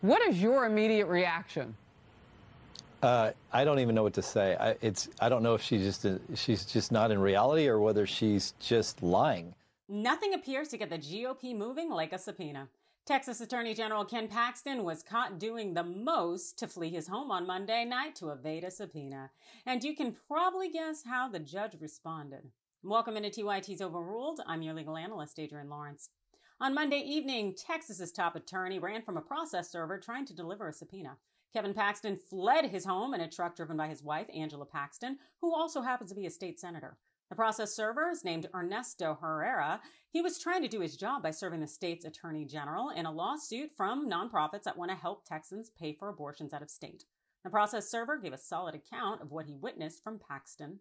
What is your immediate reaction? I don't even know what to say. I don't know if she's just not in reality or whether she's just lying. Nothing appears to get the GOP moving like a subpoena. Texas Attorney General Ken Paxton was caught doing the most to flee his home on Monday night to evade a subpoena. And you can probably guess how the judge responded. Welcome into TYT's Overruled. I'm your legal analyst, Adrienne Lawrence. On Monday evening, Texas's top attorney ran from a process server trying to deliver a subpoena. Kevin Paxton fled his home in a truck driven by his wife, Angela Paxton, who also happens to be a state senator. The process server is named Ernesto Herrera. He was trying to do his job by serving the state's attorney general in a lawsuit from nonprofits that want to help Texans pay for abortions out of state. The process server gave a solid account of what he witnessed from Paxton.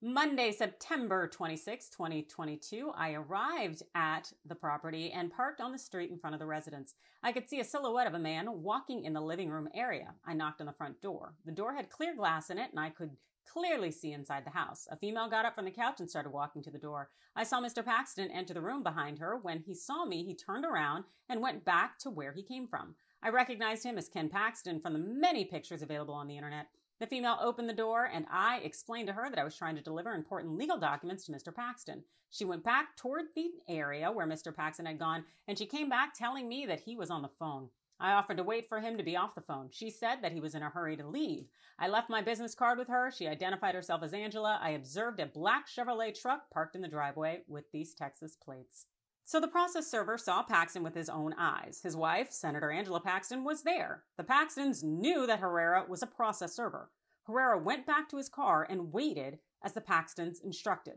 Monday, September 26, 2022, I arrived at the property and parked on the street in front of the residence. I could see a silhouette of a man walking in the living room area. I knocked on the front door. The door had clear glass in it, and I could clearly see inside the house. A female got up from the couch and started walking to the door. I saw Mr. Paxton enter the room behind her. When he saw me, he turned around and went back to where he came from. I recognized him as Ken Paxton from the many pictures available on the internet. The female opened the door, and I explained to her that I was trying to deliver important legal documents to Mr. Paxton. She went back toward the area where Mr. Paxton had gone, and she came back telling me that he was on the phone. I offered to wait for him to be off the phone. She said that he was in a hurry to leave. I left my business card with her. She identified herself as Angela. I observed a black Chevrolet truck parked in the driveway with these Texas plates. So the process server saw Paxton with his own eyes. His wife, Senator Angela Paxton, was there. The Paxtons knew that Herrera was a process server. Herrera went back to his car and waited as the Paxtons instructed.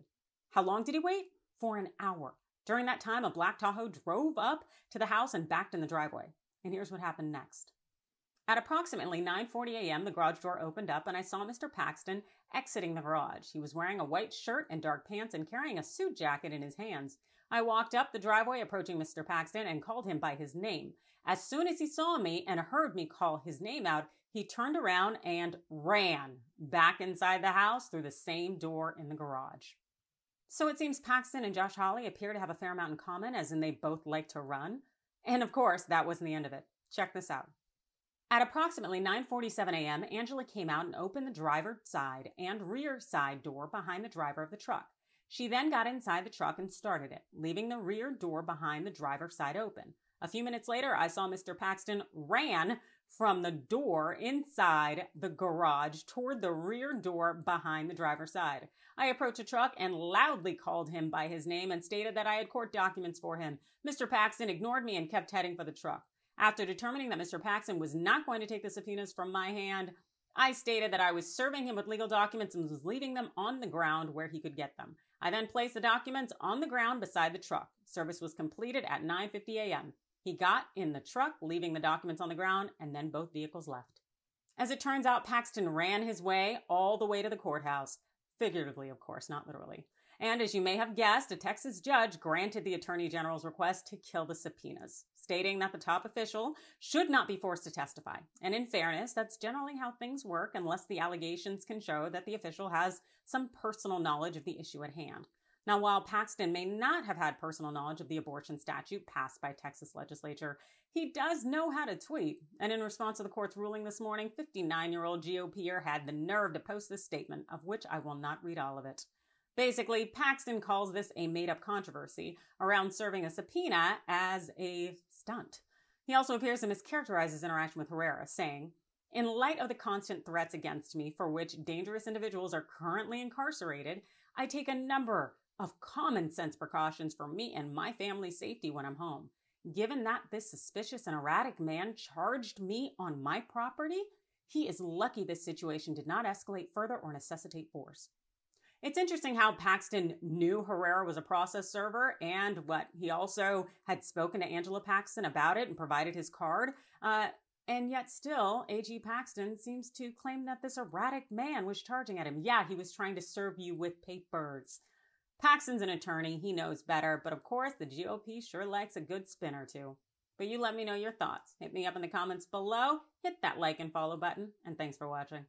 How long did he wait? For an hour. During that time, a black Tahoe drove up to the house and backed in the driveway. And here's what happened next. At approximately 9:40 a.m., the garage door opened up and I saw Mr. Paxton exiting the garage. He was wearing a white shirt and dark pants and carrying a suit jacket in his hands. I walked up the driveway approaching Mr. Paxton and called him by his name. As soon as he saw me and heard me call his name out, he turned around and ran back inside the house through the same door in the garage. So it seems Paxton and Josh Hawley appear to have a fair amount in common, as in they both like to run. And of course, that wasn't the end of it. Check this out. At approximately 9:47 a.m., Angela came out and opened the driver's side and rear side door behind the driver of the truck. She then got inside the truck and started it, leaving the rear door behind the driver's side open. A few minutes later, I saw Mr. Paxton ran from the door inside the garage toward the rear door behind the driver's side. I approached the truck and loudly called him by his name and stated that I had court documents for him. Mr. Paxton ignored me and kept heading for the truck. After determining that Mr. Paxton was not going to take the subpoenas from my hand, I stated that I was serving him with legal documents and was leaving them on the ground where he could get them. I then placed the documents on the ground beside the truck. Service was completed at 9:50 a.m. He got in the truck, leaving the documents on the ground, and then both vehicles left. As it turns out, Paxton ran his way all the way to the courthouse. Figuratively, of course, not literally. And as you may have guessed, a Texas judge granted the Attorney General's request to kill the subpoenas, stating that the top official should not be forced to testify. And in fairness, that's generally how things work unless the allegations can show that the official has some personal knowledge of the issue at hand. Now, while Paxton may not have had personal knowledge of the abortion statute passed by Texas legislature, he does know how to tweet. And in response to the court's ruling this morning, 59-year-old GOPer had the nerve to post this statement, of which I will not read all of it. Basically, Paxton calls this a made-up controversy around serving a subpoena as a stunt. He also appears to mischaracterize his interaction with Herrera, saying, "In light of the constant threats against me for which dangerous individuals are currently incarcerated, I take a number of common sense precautions for me and my family's safety when I'm home. Given that this suspicious and erratic man charged me on my property, he is lucky this situation did not escalate further or necessitate force." It's interesting how Paxton knew Herrera was a process server and he also had spoken to Angela Paxton about it and provided his card. And yet still, AG Paxton seems to claim that this erratic man was charging at him. Yeah, he was trying to serve you with papers. Paxton's an attorney. He knows better. But of course, the GOP sure likes a good spin or two. But you let me know your thoughts. Hit me up in the comments below. Hit that like and follow button. And thanks for watching.